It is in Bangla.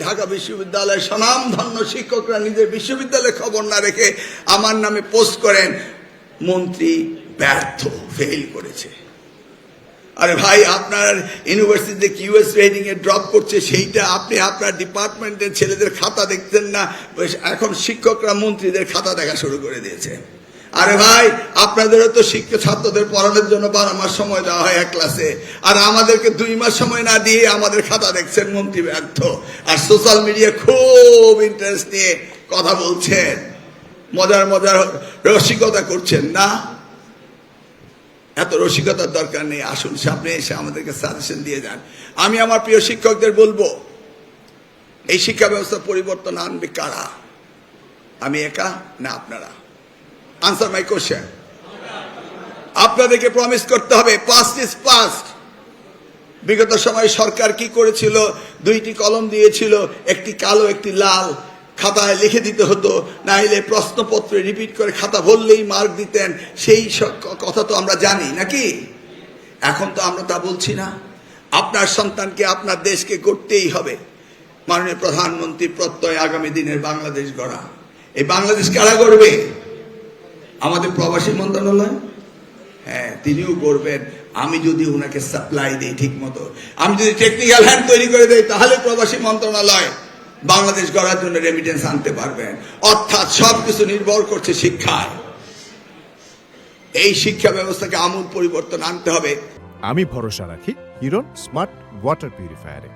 ঢাকা বিশ্ববিদ্যালয়ের স্বনামধন্য শিক্ষকরা নিজের বিশ্ববিদ্যালয়ের খবর না রেখে আমার নামে পোস্ট করেন মন্ত্রী ব্যর্থ, ফেল করেছে। আরে ভাই, আপনার ইউনিভার্সিটিতে কিউএস রেটিং এ ড্রপ করছে, সেইটা আপনি আপনার ডিপার্টমেন্টের ছেলেদের খাতা দেখতেন না, এখন শিক্ষকরা মন্ত্রীদের খাতা দেখা শুরু করে দিয়েছে। আরে ভাই, আপনাদেরও তো শিক্ষক ছাত্রদের পড়ানোর জন্য 12 মাস সময় দেওয়া হয় এক ক্লাসে, আর আমাদেরকে 2 মাস সময় না দিয়ে আমাদের খাতা দেখছেন মন্ত্রী ব্যর্থ। আর সোশ্যাল মিডিয়া খুব ইন্টারেস্ট নিয়ে কথা বলছেন, মজার মজার রসিকতা করছেন না। এত রসিকতার দরকার নেই, আসুন সামনে এসে আমাদেরকে সাজেশন দিয়ে যান। আমি আমার প্রিয় শিক্ষকদের বলবো, এই শিক্ষা ব্যবস্থা পরিবর্তন আনবে কারা? আমি একা না আপনারা? আনসার মাই কোশ্চেন। আপনাদেরকে প্রমিস করতে হবে, পাস্ট ইজ পাস্ট। বিগত সময় সরকার কি করেছিল? 2টি কলম দিয়েছিল, একটি কালো একটি লাল, খাতায় লিখে দিতে হতো, নাইলে প্রশ্নপত্রে রিপিট করে খাতা ভরলেই মার্ক দিতেন। সেই কথা তো আমরা জানি নাকি? এখন তো আমরা তা বলছি না। আপনার সন্তানকে, আপনার দেশকে গড়তেই হবে। মাননীয় প্রধানমন্ত্রী প্রত্যয় আগামী দিনের বাংলাদেশ গড়া। এই বাংলাদেশ কারা গড়বে? আমাদের প্রবাসী মন্ত্রণালয়, হ্যাঁ, তিনিও করবেন। আমি যদি ওনাকে সাপ্লাই দিই ঠিক মতো, আমি যদি টেকনিক্যাল হ্যান্ড তৈরি করে দেই, তাহলে প্রবাসী মন্ত্রণালয় বাংলাদেশ গড়ার জন্য রেমিটেন্স আনতে পারবেন। অর্থাৎ সবকিছু নির্ভর করছে শিক্ষায়। এই শিক্ষা ব্যবস্থাকে আমূল পরিবর্তন আনতে হবে। আমি ভরসা রাখি হিরন স্মার্ট ওয়াটার পিউরিফায়ারে।